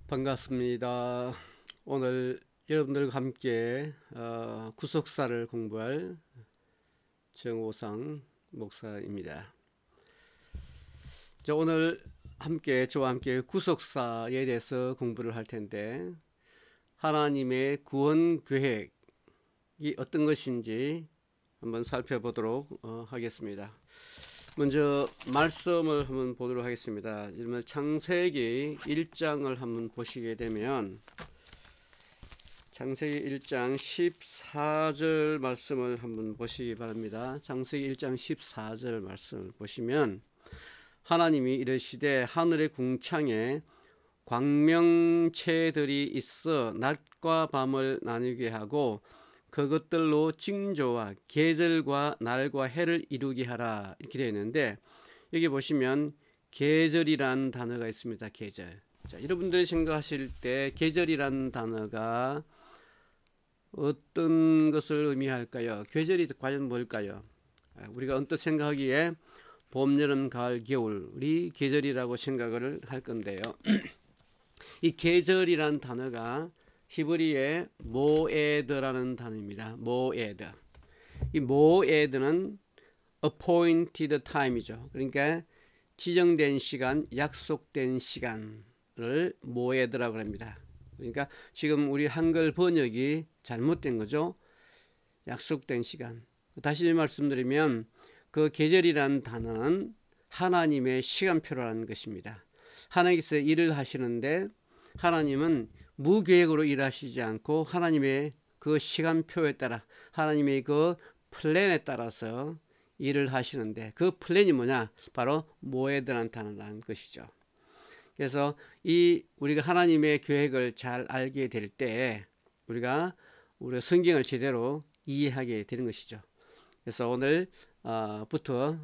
반갑습니다. 오늘 여러분들과 함께 구속사를 공부할 정호상 목사입니다. 오늘 저와 함께 구속사에 대해서 공부를 할 텐데, 하나님의 구원 계획이 어떤 것인지 한번 살펴보도록 하겠습니다. 먼저 말씀을 한번 보도록 하겠습니다. 창세기 1장을 한번 보시게 되면, 창세기 1장 14절 말씀을 한번 보시기 바랍니다. 창세기 1장 14절 말씀을 보시면, 하나님이 이르시되 하늘의 궁창에 광명체들이 있어 낮과 밤을 나누게 하고 그것들로 징조와 계절과 날과 해를 이루게 하라, 이렇게 되어 있는데, 여기 보시면 계절이란 단어가 있습니다. 계절. 자, 여러분들이 생각하실 때 계절이란 단어가 어떤 것을 의미할까요? 계절이 과연 뭘까요? 우리가 언뜻 생각하기에 봄, 여름, 가을, 겨울이 계절이라고 생각을 할 건데요. 이 계절이란 단어가 히브리의 모에드라는 단어입니다. 모에드. 이 모에드는 appointed time이죠. 그러니까 지정된 시간, 약속된 시간을 모에드라고 합니다. 그러니까 지금 우리 한글 번역이 잘못된 거죠. 약속된 시간. 다시 말씀드리면 그 계절이란 단어는 하나님의 시간표라는 것입니다. 하나님께서 일을 하시는데 하나님은 무계획으로 일하시지 않고 하나님의 그 시간표에 따라, 하나님의 그 플랜에 따라서 일을 하시는데, 그 플랜이 뭐냐? 바로 모에드라는 단어라는 것이죠. 그래서 우리가 하나님의 계획을 잘 알게 될 때 우리가 성경을 제대로 이해하게 되는 것이죠. 그래서 오늘부터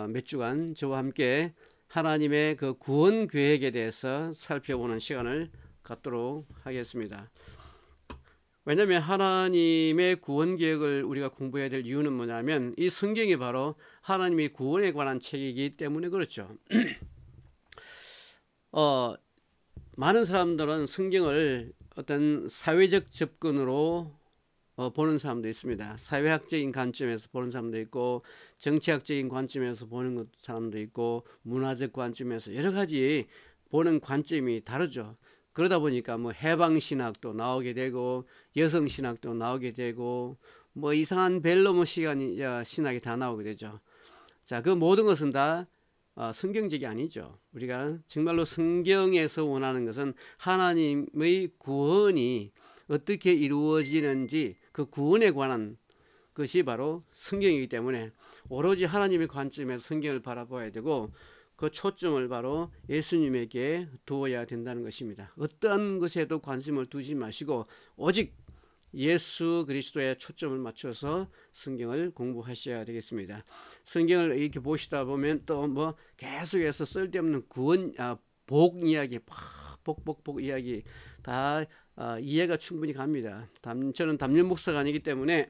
몇 주간 저와 함께 하나님의 그 구원 계획에 대해서 살펴보는 시간을 갖도록 하겠습니다. 왜냐하면 하나님의 구원 계획을 우리가 공부해야 될 이유는 뭐냐면, 이 성경이 바로 하나님의 구원에 관한 책이기 때문에 그렇죠. 많은 사람들은 성경을 어떤 사회적 접근으로 보는 사람도 있습니다. 사회학적인 관점에서 보는 사람도 있고, 정치학적인 관점에서 보는 사람도 있고, 문화적 관점에서 여러 가지 보는 관점이 다르죠. 그러다 보니까 해방신학도 나오게 되고, 여성신학도 나오게 되고, 이상한 벨로모 신학이 다 나오게 되죠. 자, 그 모든 것은 다 성경적이 아니죠. 우리가 정말로 성경에서 원하는 것은 하나님의 구원이 어떻게 이루어지는지, 그 구원에 관한 것이 바로 성경이기 때문에 오로지 하나님의 관점에서 성경을 바라봐야 되고, 그 초점을 바로 예수님에게 두어야 된다는 것입니다. 어떠한 것에도 관심을 두지 마시고 오직 예수 그리스도에 초점을 맞춰서 성경을 공부하셔야 되겠습니다. 성경을 이렇게 보시다 보면 또 계속해서 쓸데없는 복 이야기, 복 이야기 다 이해가 충분히 갑니다. 저는 담임 목사가 아니기 때문에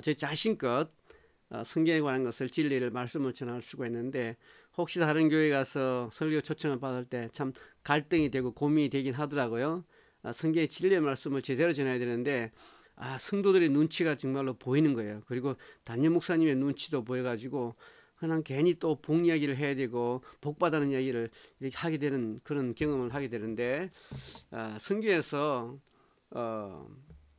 제 자신껏 성경에 관한 것을, 진리를, 말씀을 전할 수가 있는데, 혹시 다른 교회 가서 설교 초청을 받을 때 참 갈등이 되고 고민이 되긴 하더라고요. 성경의 진리의 말씀을 제대로 전해야 되는데 성도들의 눈치가 정말로 보이는 거예요. 그리고 담임 목사님의 눈치도 보여가지고 그냥 괜히 또 복 이야기를 해야 되고 복 받는 이야기를 이렇게 하게 되는 그런 경험을 하게 되는데, 성경에서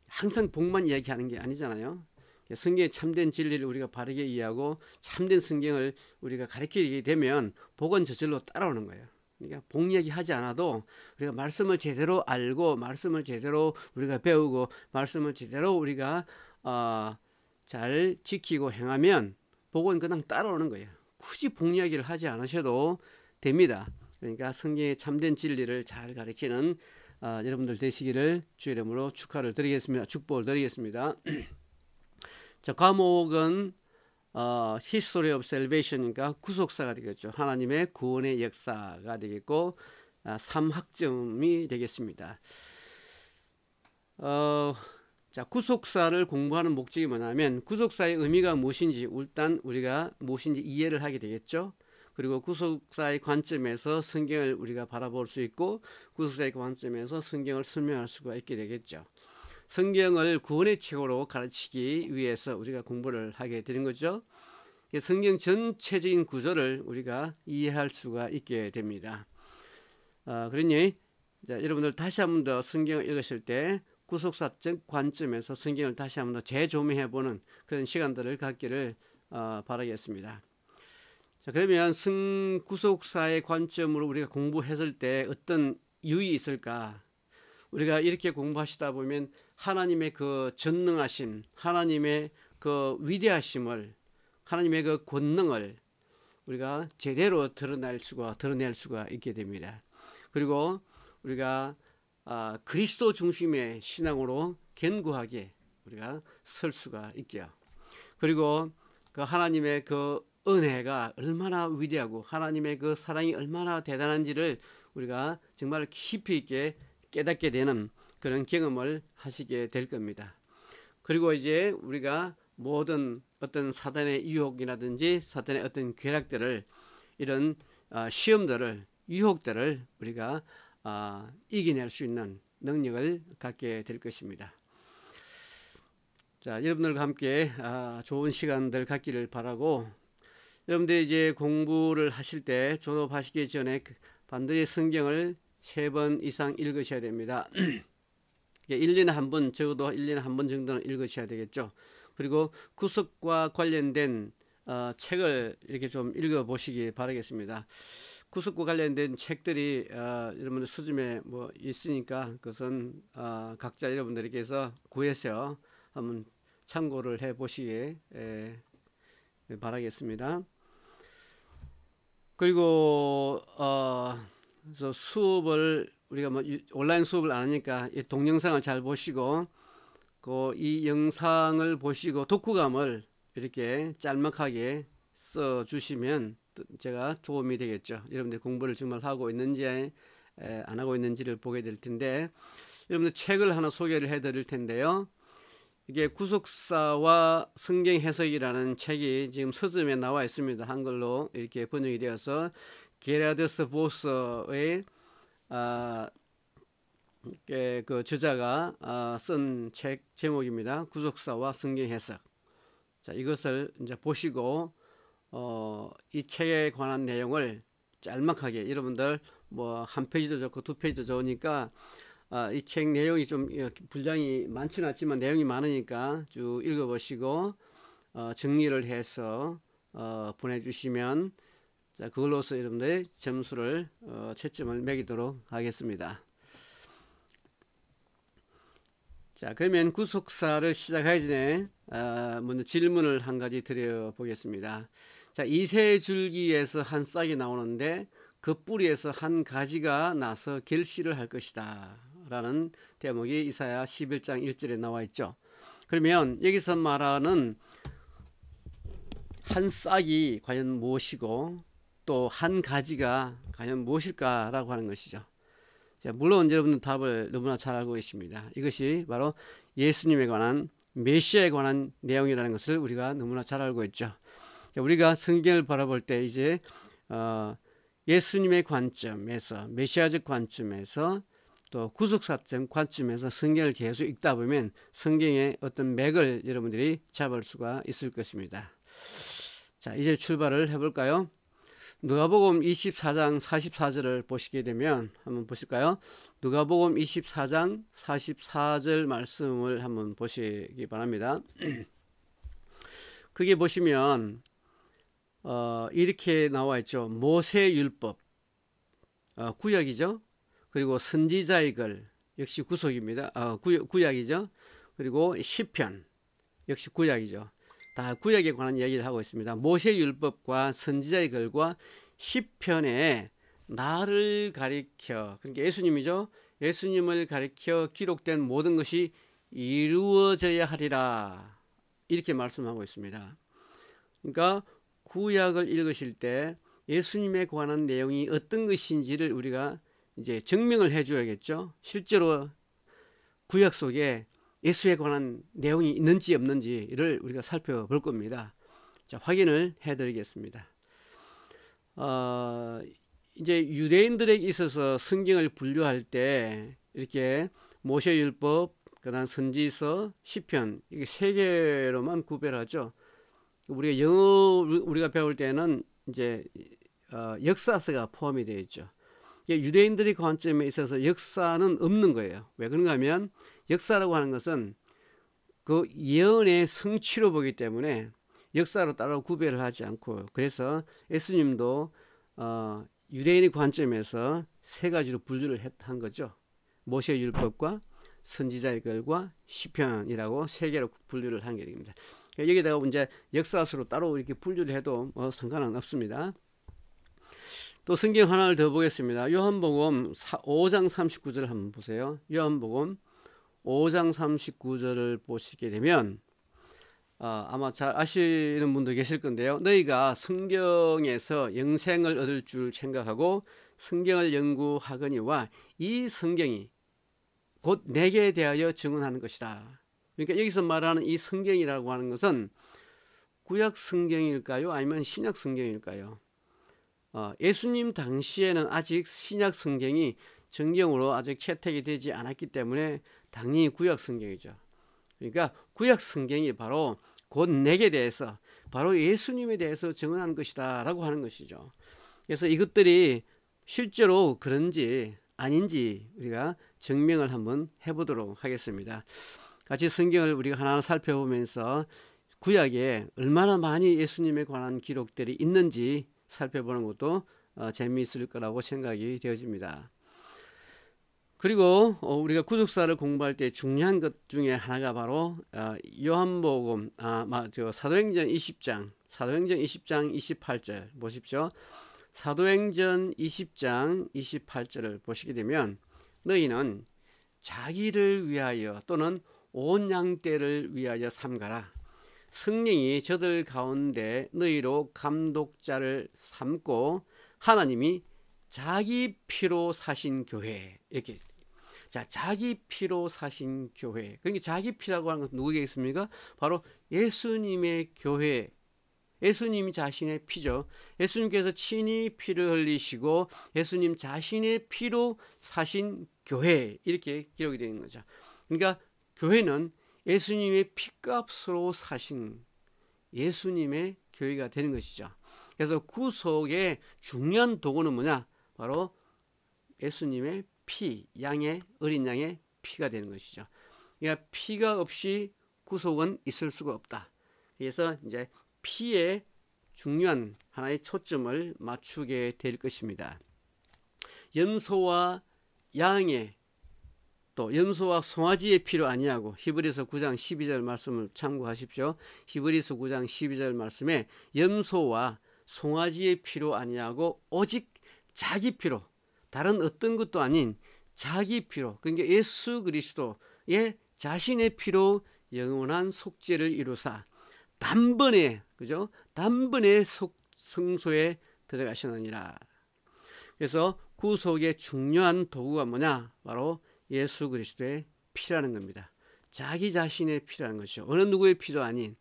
항상 복만 이야기하는 게 아니잖아요. 성경의 참된 진리를 우리가 바르게 이해하고 참된 성경을 우리가 가르치게 되면 복은 저절로 따라오는 거예요. 그러니까 복 이야기 하지 않아도 우리가 말씀을 제대로 알고, 말씀을 제대로 우리가 배우고, 말씀을 제대로 우리가 잘 지키고 행하면 복은 그냥 따라오는 거예요. 굳이 복 이야기를 하지 않으셔도 됩니다. 그러니까 성경의 참된 진리를 잘 가르치는 여러분들 되시기를 주의 이름으로 축복을 드리겠습니다. 자, 과목은 History of Salvation이니까 구속사가 되겠죠. 하나님의 구원의 역사가 되겠고, 3학점이 되겠습니다. 자, 구속사를 공부하는 목적이 뭐냐면 구속사의 의미가 무엇인지 일단 우리가 무엇인지 이해를 하게 되겠죠. 그리고 구속사의 관점에서 성경을 우리가 바라볼 수 있고 구속사의 관점에서 성경을 설명할 수가 있게 되겠죠. 성경을 구원의 책으로 가르치기 위해서 우리가 공부를 하게 되는 거죠. 성경 전체적인 구조를 우리가 이해할 수가 있게 됩니다. 그러니 자, 여러분들 다시 한 번 더 성경을 읽으실 때 구속사적 관점에서 성경을 다시 한 번 더 재조명해보는 그런 시간들을 갖기를 바라겠습니다. 자, 그러면 구속사의 관점으로 우리가 공부했을 때 어떤 유익이 있을까? 우리가 이렇게 공부하시다 보면 하나님의 그 전능하심, 하나님의 그 위대하심을, 하나님의 그 권능을 우리가 제대로 드러낼 수가 있게 됩니다. 그리고 우리가 그리스도 중심의 신앙으로 견고하게 우리가 설 수가 있죠. 그리고 그 하나님의 그 은혜가 얼마나 위대하고 하나님의 그 사랑이 얼마나 대단한지를 우리가 정말 깊이 있게 깨닫게 되는 그런 경험을 하시게 될 겁니다. 그리고 이제 우리가 모든 어떤 사단의 유혹이라든지 사단의 어떤 괴락들을 이런 시험들을 유혹들을 우리가 이겨낼 수 있는 능력을 갖게 될 것입니다. 자, 여러분들과 함께 좋은 시간들 갖기를 바라고 여러분들 이제 공부를 하실 때 졸업하시기 전에 반드시 성경을 3번 이상 읽으셔야 됩니다. 1년에 한 번, 적어도 1년에 한 번 정도는 읽으셔야 되겠죠. 그리고 구속과 관련된 책을 이렇게 좀 읽어보시기 바라겠습니다. 구속과 관련된 책들이 여러분들 서점에 뭐 있으니까 그것은 각자 여러분들께서 구해서 한번 참고를 해보시기 바라겠습니다. 그리고 그래서 수업을 우리가 뭐 온라인 수업을 안 하니까 이 동영상을 잘 보시고 이 영상을 보시고 독후감을 이렇게 짤막하게 써 주시면 제가 도움이 되겠죠. 여러분들 공부를 정말 하고 있는지 안 하고 있는지를 보게 될 텐데 여러분들 책을 하나 소개를 해 드릴 텐데요. 이게 구속사와 성경 해석이라는 책이 지금 서점에 나와 있습니다. 한글로 이렇게 번역이 되어서 게라드스 보서의 그 저자가 쓴 책 제목입니다. 구속사와 성경 해석. 자, 이것을 이제 보시고 이 책에 관한 내용을 짤막하게 여러분들 뭐 한 페이지도 좋고 2페이지도 좋으니까 이 책 내용이 좀 분량이 많지는 않지만 내용이 많으니까 쭉 읽어보시고 정리를 해서 보내주시면 자, 그걸로서 여러분들 점수를 채점을 매기도록 하겠습니다. 자, 그러면 구속사를 시작하기 전에 먼저 질문을 한 가지 드려보겠습니다. 자, 이새줄기에서 한 싹이 나오는데 그 뿌리에서 한 가지가 나서 결실을 할 것이다 라는 대목이 이사야 11장 1절에 나와 있죠. 그러면 여기서 말하는 한 싹이 과연 무엇이고 또 한 가지가 과연 무엇일까라고 하는 것이죠. 자, 물론 여러분들 답을 너무나 잘 알고 계십니다. 이것이 바로 예수님에 관한 메시아에 관한 내용이라는 것을 우리가 너무나 잘 알고 있죠. 자, 우리가 성경을 바라볼 때 이제 예수님의 관점에서 메시아적 관점에서 또 구속사적 관점에서 성경을 계속 읽다 보면 성경의 어떤 맥을 여러분들이 잡을 수가 있을 것입니다. 자, 이제 출발을 해볼까요? 누가복음 24장 44절을 보시게 되면 한번 보실까요? 누가복음 24장 44절 말씀을 한번 보시기 바랍니다. 그게 보시면 이렇게 나와 있죠. 모세율법 구약이죠. 그리고 선지자의 글 역시 구속입니다. 구약이죠. 그리고 시편 역시 구약이죠. 다 구약에 관한 이야기를 하고 있습니다. 모세율법과 선지자의 글과 시편에 나를 가리켜, 그러니까 예수님이죠. 예수님을 가리켜 기록된 모든 것이 이루어져야 하리라 이렇게 말씀하고 있습니다. 그러니까 구약을 읽으실 때 예수님에 관한 내용이 어떤 것인지를 우리가 이제 증명을 해줘야겠죠. 실제로 구약 속에 예수에 관한 내용이 있는지 없는지를 우리가 살펴볼 겁니다. 자, 확인을 해드리겠습니다. 이제 유대인들에게 있어서 성경을 분류할 때 이렇게 모세율법, 그다음 선지서, 시편 이게 세 개로만 구별하죠. 우리가 영어 우리가 배울 때는 이제 역사서가 포함이 되어 있죠. 유대인들의 관점에 있어서 역사는 없는 거예요. 왜 그런가 하면 역사라고 하는 것은 그 예언의 성취로 보기 때문에 역사로 따로 구별을 하지 않고, 그래서 예수님도 유대인의 관점에서 세 가지로 분류를 한 거죠. 모세율법과 선지자의 글과 시편이라고 세 개로 분류를 한 게 됩니다. 여기다가 이제 역사서로 따로 이렇게 분류를 해도 뭐 상관은 없습니다. 또 성경 하나를 더 보겠습니다. 요한복음 5장 39절을 한번 보세요. 요한복음 5장 39절을 보시게 되면 아마 잘 아시는 분도 계실 건데요. 너희가 성경에서 영생을 얻을 줄 생각하고 성경을 연구하거니와 이 성경이 곧 내게 대하여 증언하는 것이다. 그러니까 여기서 말하는 이 성경이라고 하는 것은 구약 성경일까요? 아니면 신약 성경일까요? 예수님 당시에는 아직 신약 성경이 정경으로 아직 채택이 되지 않았기 때문에 당연히 구약 성경이죠. 그러니까 구약 성경이 바로 곧 내게 대해서, 바로 예수님에 대해서 증언하는 것이다 라고 하는 것이죠. 그래서 이것들이 실제로 그런지 아닌지 우리가 증명을 한번 해보도록 하겠습니다. 같이 성경을 우리가 하나하나 살펴보면서 구약에 얼마나 많이 예수님에 관한 기록들이 있는지 살펴보는 것도 재미있을 거라고 생각이 되어집니다. 그리고 우리가 구속사를 공부할 때 중요한 것 중에 하나가 바로 요한복음 사도행전 20장 28절 보십시오. 사도행전 20장 28절을 보시게 되면 너희는 자기를 위하여 또는 온 양떼를 위하여 삼가라. 성령이 저들 가운데 너희로 감독자를 삼고 하나님이 자기 피로 사신 교회, 이렇게. 자, 자기 피로 사신 교회. 그러니까 자기 피라고 하는 것은 누구겠습니까? 바로 예수님의 교회. 예수님 자신의 피죠. 예수님께서 친히 피를 흘리시고 예수님 자신의 피로 사신 교회, 이렇게 기록이 되는 거죠. 그러니까 교회는 예수님의 피값으로 사신 예수님의 교회가 되는 것이죠. 그래서 구속의 중요한 도구는 뭐냐? 바로 예수님의 피, 어린 양의 피가 되는 것이죠. 그러니까 피가 없이 구속은 있을 수가 없다. 그래서 이제 피에 중요한 하나의 초점을 맞추게 될 것입니다. 염소와 양의, 또 염소와 송아지의 피로 아니하고, 히브리서 9장 12절 말씀을 참고하십시오. 히브리서 9장 12절 말씀에 염소와 송아지의 피로 아니하고 오직 자기 피로, 다른 어떤 것도 아닌 자기 피로, 그러니까 예수 그리스도의 자신의 피로 영원한 속죄를 이루사 단번에, 그죠? 단번에 성소에 들어가시느니라. 그래서 구속의 중요한 도구가 뭐냐? 바로 예수 그리스도의 피라는 겁니다. 자기 자신의 피라는 것이죠. 어느 누구의 피도 아닌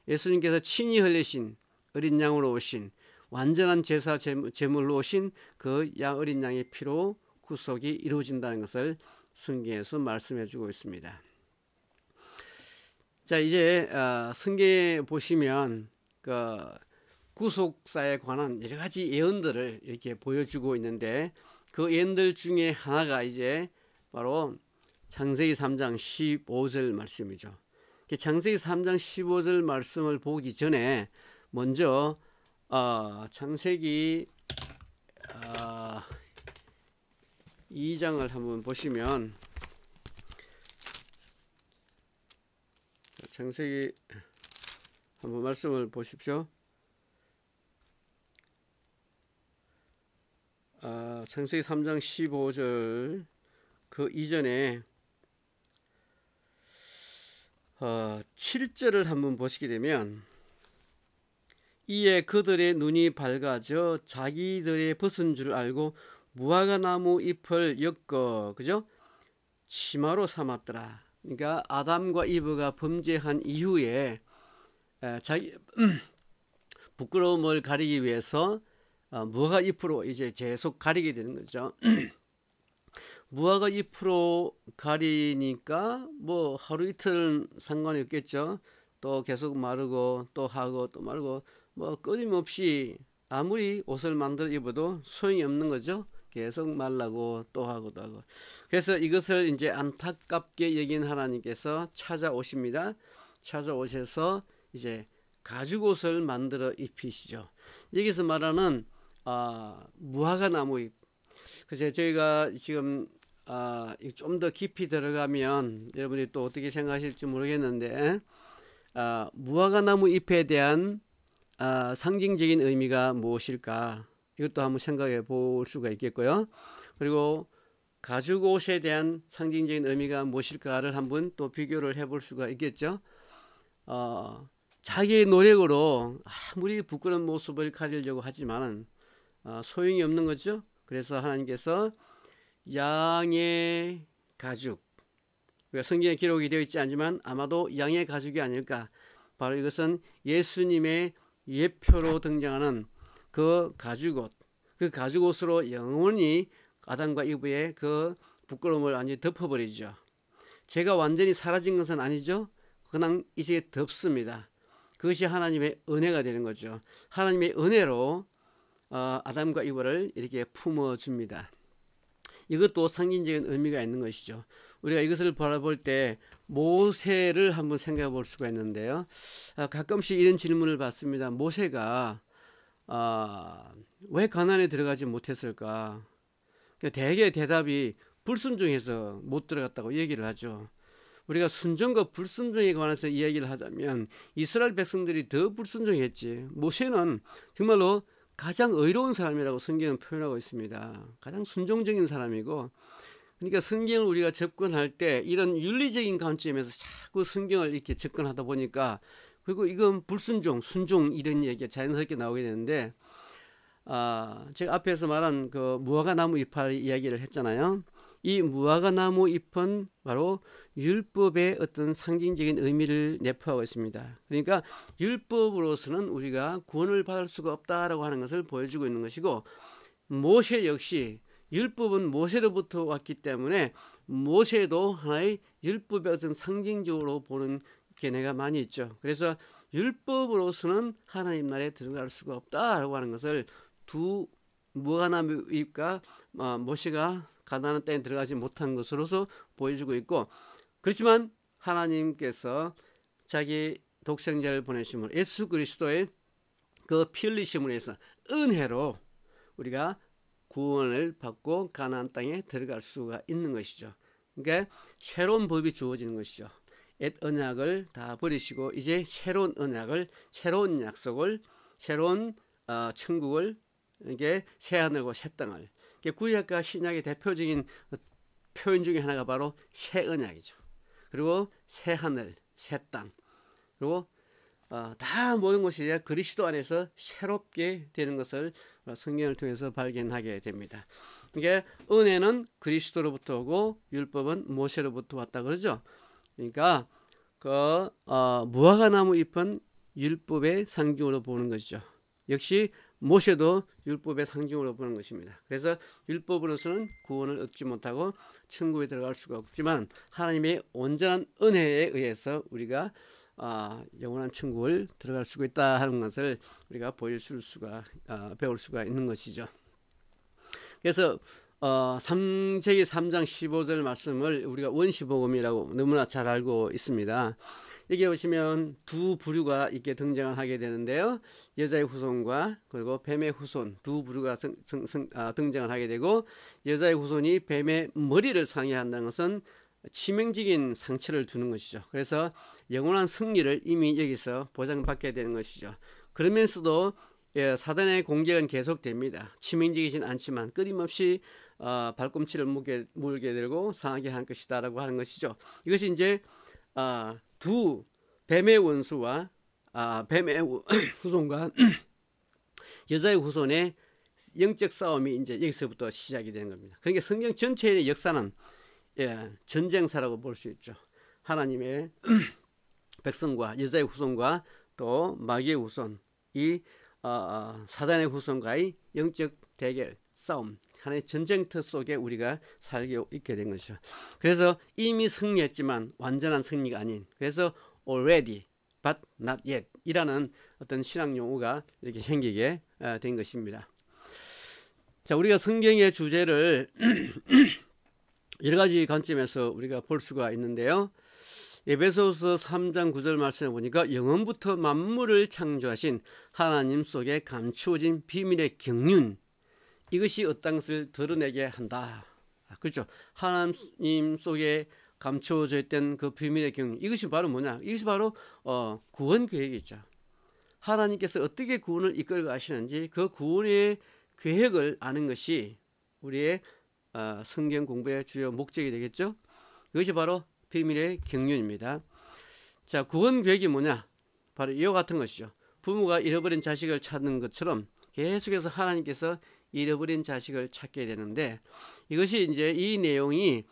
예수님께서 친히 흘리신 어린 양으로 오신, 완전한 제사 제물로 오신 그 어린 양의 피로 구속이 이루어진다는 것을 성경에서 말씀해 주고 있습니다. 자, 이제 성경에 보시면 그 구속사에 관한 여러 가지 예언들을 이렇게 보여주고 있는데, 그 예언들 중에 하나가 이제 바로 창세기 3장 15절 말씀이죠. 창세기 3장 15절 말씀을 보기 전에 먼저 창세기 2장을 한번 보시면, 창세기 한번 말씀을 보십시오. 창세기 3장 15절 그 이전에 7절을 한번 보시게 되면, 이에 그들의 눈이 밝아져 자기들의 벗은 줄 알고 무화과 나무 잎을 엮어 그죠? 치마로 삼았더라. 그러니까 아담과 이브가 범죄한 이후에 자기 부끄러움을 가리기 위해서 무화과 잎으로 이제 계속 가리게 되는 거죠. 무화과 잎으로 가리니까 뭐 하루 이틀은 상관이 없겠죠. 또 계속 마르고 또 하고 또 마르고 뭐 끊임없이 아무리 옷을 만들어 입어도 소용이 없는 거죠. 계속 말라고 또 하고 또 하고. 그래서 이것을 이제 안타깝게 여긴 하나님께서 찾아오십니다. 찾아오셔서 이제 가죽옷을 만들어 입히시죠. 여기서 말하는 무화과 나무 잎. 그래서 저희가 지금 좀 더 깊이 들어가면 여러분이 또 어떻게 생각하실지 모르겠는데 무화과 나무 잎에 대한 상징적인 의미가 무엇일까? 이것도 한번 생각해 볼 수가 있겠고요. 그리고 가죽옷에 대한 상징적인 의미가 무엇일까를 한번 또 비교를 해볼 수가 있겠죠. 자기의 노력으로 아무리 부끄러운 모습을 가리려고 하지만 소용이 없는 거죠. 그래서 하나님께서 양의 가죽, 성경에 기록이 되어 있지 않지만 아마도 양의 가죽이 아닐까. 바로 이것은 예수님의 예표로 등장하는 그 가죽옷, 그 가죽옷으로 영원히 아담과 이브의 그 부끄러움을 완전히 덮어버리죠. 제가 완전히 사라진 것은 아니죠. 그냥 이제 덮습니다. 그것이 하나님의 은혜가 되는 거죠. 하나님의 은혜로 아담과 이브를 이렇게 품어줍니다. 이것도 상징적인 의미가 있는 것이죠. 우리가 이것을 바라볼 때 모세를 한번 생각해 볼 수가 있는데요. 가끔씩 이런 질문을 받습니다. 모세가 왜 가나안에 들어가지 못했을까? 대개 대답이 불순종해서 못 들어갔다고 얘기를 하죠. 우리가 순종과 불순종에 관해서 이야기를 하자면 이스라엘 백성들이 더 불순종했지. 모세는 정말로 가장 의로운 사람이라고 성경은 표현하고 있습니다. 가장 순종적인 사람이고, 그러니까 성경을 우리가 접근할 때 이런 윤리적인 관점에서 자꾸 성경을 이렇게 접근하다 보니까, 그리고 이건 불순종, 순종 이런 얘기가 자연스럽게 나오게 되는데, 제가 앞에서 말한 그 무화과 나무 잎을 이야기를 했잖아요. 이 무화과 나무 잎은 바로 율법의 어떤 상징적인 의미를 내포하고 있습니다. 그러니까 율법으로서는 우리가 구원을 받을 수가 없다라고 하는 것을 보여주고 있는 것이고, 모세 역시 율법은 모세로부터 왔기 때문에 모세도 하나의 율법의 어떤 상징적으로 보는 견해가 많이 있죠. 그래서 율법으로서는 하나님 나라에 들어갈 수가 없다라고 하는 것을 두 무화과 나무 잎과 모세가 가나안 땅에 들어가지 못한 것으로서 보여주고 있고, 그렇지만 하나님께서 자기 독생자를 보내심으로 예수 그리스도의 그 피 흘리심으로 해서 은혜로 우리가 구원을 받고 가나안 땅에 들어갈 수가 있는 것이죠. 그러니까 새로운 법이 주어지는 것이죠. 옛 언약을 다 버리시고 이제 새로운 언약을, 새로운 약속을, 새로운 천국을, 이게 새 하늘과 새 땅을, 구약과 신약의 대표적인 표현 중에 하나가 바로 새 언약이죠. 그리고 새 하늘, 새 땅, 그리고 다 모든 것이 이제 그리스도 안에서 새롭게 되는 것을 성경을 통해서 발견하게 됩니다. 이게 은혜는 그리스도로부터 오고 율법은 모세로부터 왔다 그러죠. 그러니까 그 무화과 나무 잎은 율법의 상징으로 보는 것이죠. 역시 모세도 율법의 상징으로 보는 것입니다. 그래서 율법으로서는 구원을 얻지 못하고 천국에 들어갈 수가 없지만 하나님의 온전한 은혜에 의해서 우리가 영원한 천국을 들어갈 수가 있다 하는 것을 우리가 배울 수가 있는 것이죠. 그래서 창세기 3장 15절 말씀을 우리가 원시복음이라고 너무나 잘 알고 있습니다. 여기 보시면 두 부류가 이렇게 등장을 하게 되는데요. 여자의 후손과 그리고 뱀의 후손 두 부류가 등장을 하게 되고, 여자의 후손이 뱀의 머리를 상해한다는 것은 치명적인 상처를 주는 것이죠. 그래서 영원한 승리를 이미 여기서 보장받게 되는 것이죠. 그러면서도 사단의 공격은 계속됩니다. 치명적이진 않지만 끊임없이 발꿈치를 물게 되고 상하게 할 것이다 라고 하는 것이죠. 이것이 이제 두 뱀의 원수와 뱀의 후손과 여자의 후손의 영적 싸움이 이제 여기서부터 시작이 되는 겁니다. 그러니까 성경 전체의 역사는 전쟁사라고 볼 수 있죠. 하나님의 백성과 여자의 후손과 또 마귀의 후손, 이 사단의 후손과의 영적 대결, 싸움, 하나의 전쟁터 속에 우리가 살게 있게 된 것이죠. 그래서 이미 승리했지만 완전한 승리가 아닌, 그래서 already but not yet 이라는 어떤 신학 용어가 이렇게 생기게 된 것입니다. 자, 우리가 성경의 주제를 여러 가지 관점에서 우리가 볼 수가 있는데요. 에베소서 3장 9절 말씀을 보니까 영원부터 만물을 창조하신 하나님 속에 감추어진 비밀의 경륜, 이것이 어떤 것을 드러내게 한다. 그렇죠. 하나님 속에 감추어져 있던 그 비밀의 경륜, 이것이 바로 뭐냐? 이것이 바로 구원 계획이죠. 하나님께서 어떻게 구원을 이끌어 가시는지 그 구원의 계획을 아는 것이 우리의 성경 공부의 주요 목적이 되겠죠. 이것이 바로 비밀의 경륜입니다. 자, 구원 계획이 뭐냐? 바로 이와 같은 것이죠. 부모가 잃어버린 자식을 찾는 것처럼 계속해서 하나님께서 잃어버린 자식을 찾게 되는데, 이것이 이제 이 내용이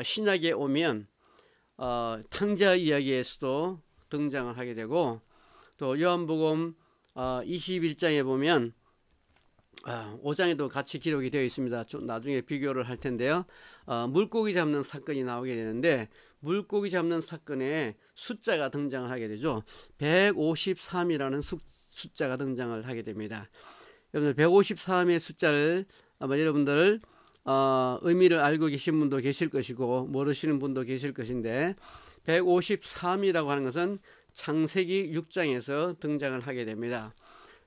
신약에 오면 탕자 이야기에서도 등장을 하게 되고, 또 요한복음 21장에 보면 5장에도 같이 기록이 되어 있습니다. 좀 나중에 비교를 할 텐데요. 물고기 잡는 사건이 나오게 되는데, 물고기 잡는 사건에 숫자가 등장을 하게 되죠. 153이라는 숫자가 등장을 하게 됩니다. 여러분들 153의 숫자를 아마 여러분들 의미를 알고 계신 분도 계실 것이고 모르시는 분도 계실 것인데, 153이라고 하는 것은 창세기 6장에서 등장을 하게 됩니다.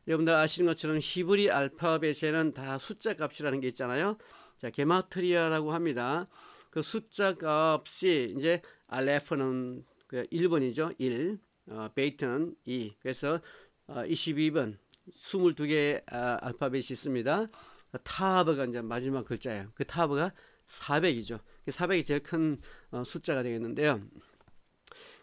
여러분들 아시는 것처럼 히브리 알파벳에는 다 숫자 값이라는 게 있잖아요. 자, 게마트리아라고 합니다. 그 숫자 값이 이제 알레프는 1번이죠. 1, 베이트는 2. 그래서 22번, 22개의 알파벳이 있습니다. 타브가 이제 마지막 글자예요. 그 타브가 400이죠. 400이 제일 큰 숫자가 되겠는데요.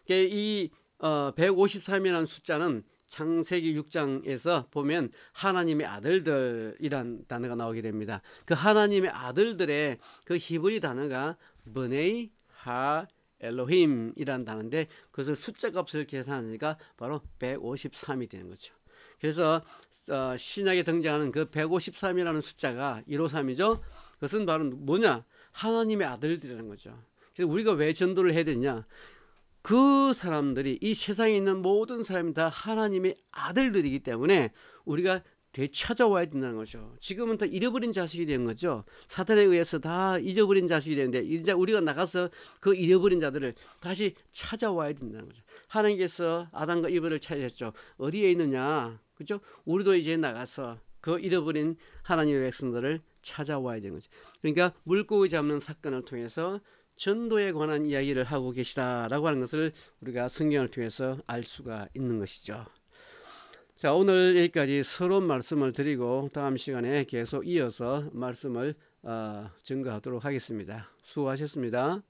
이 153이라는 숫자는 창세기 6장에서 보면 하나님의 아들들이란 단어가 나오게 됩니다. 그 하나님의 아들들의 그 히브리 단어가 버네이 하 엘로힘이라는 단어인데, 그것을 숫자 값을 계산하니까 바로 153이 되는 거죠. 그래서 신약에 등장하는 그 153이라는 숫자가 153이죠. 그것은 바로 뭐냐? 하나님의 아들들이라는 거죠. 그래서 우리가 왜 전도를 해야 되냐? 그 사람들이, 이 세상에 있는 모든 사람이 다 하나님의 아들들이기 때문에 우리가 되찾아와야 된다는 거죠. 지금은 다 잃어버린 자식이 된 거죠. 사탄에 의해서 다 잊어버린 자식이 되는데, 이제 우리가 나가서 그 잃어버린 자들을 다시 찾아와야 된다는 거죠. 하나님께서 아담과 이브를 찾으셨죠. 어디에 있느냐? 그죠? 우리도 이제 나가서 그 잃어버린 하나님의 백성들을 찾아와야 되는 거죠. 그러니까 물고기 잡는 사건을 통해서 전도에 관한 이야기를 하고 계시다라고 하는 것을 우리가 성경을 통해서 알 수가 있는 것이죠. 자, 오늘 여기까지 서론 말씀을 드리고 다음 시간에 계속 이어서 말씀을 증거하도록 하겠습니다. 수고하셨습니다.